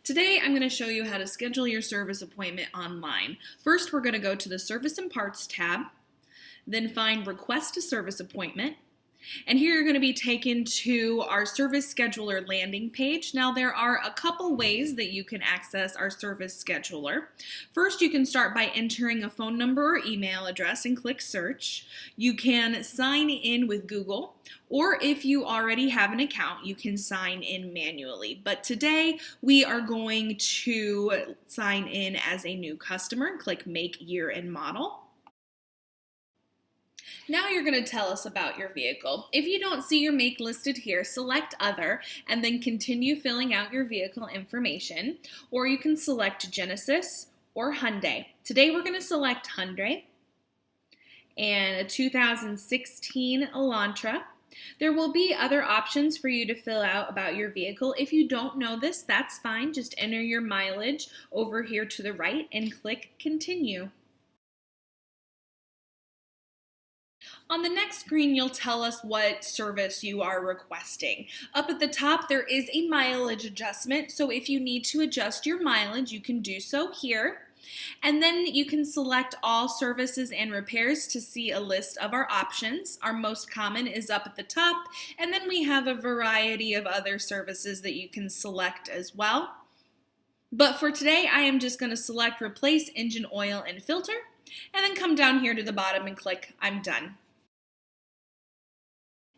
Today, I'm going to show you how to schedule your service appointment online. First, we're going to go to the Service and Parts tab, then find Request a Service Appointment. And here you're going to be taken to our service scheduler landing page. Now there are a couple ways that you can access our service scheduler. First, you can start by entering a phone number or email address and click search. You can sign in with Google, or if you already have an account, you can sign in manually. But today we are going to sign in as a new customer. Click Make Year and Model. Now you're going to tell us about your vehicle. If you don't see your make listed here, select Other and then continue filling out your vehicle information, or you can select Genesis or Hyundai. Today we're going to select Hyundai and a 2016 Elantra. There will be other options for you to fill out about your vehicle. If you don't know this, that's fine. Just enter your mileage over here to the right and click Continue. On the next screen, you'll tell us what service you are requesting. Up at the top, there is a mileage adjustment, so if you need to adjust your mileage, you can do so here. And then you can select all services and repairs to see a list of our options. Our most common is up at the top, and then we have a variety of other services that you can select as well. But for today, I am just going to select Replace Engine Oil and Filter, and then come down here to the bottom and click I'm done.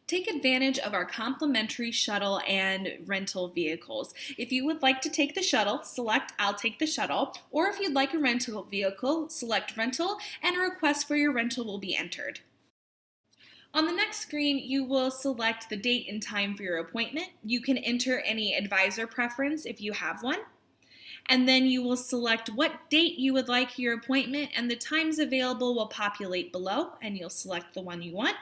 Take advantage of our complimentary shuttle and rental vehicles. If you would like to take the shuttle, select I'll take the shuttle, or if you'd like a rental vehicle, select Rental, and a request for your rental will be entered. On the next screen, you will select the date and time for your appointment. You can enter any advisor preference if you have one. And then you will select what date you would like your appointment, and the times available will populate below, and you'll select the one you want.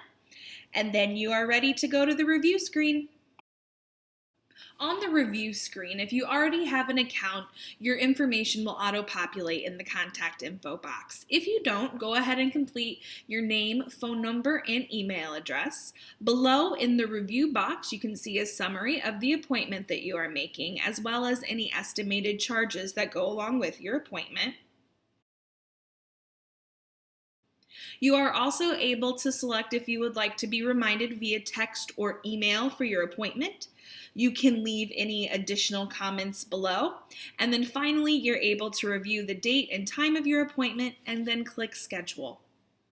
And then you are ready to go to the review screen. On the review screen, if you already have an account, your information will auto-populate in the contact info box. If you don't, go ahead and complete your name, phone number, and email address. Below in the review box, you can see a summary of the appointment that you are making, as well as any estimated charges that go along with your appointment. You are also able to select if you would like to be reminded via text or email for your appointment. You can leave any additional comments below. And then finally, you're able to review the date and time of your appointment and then click Schedule.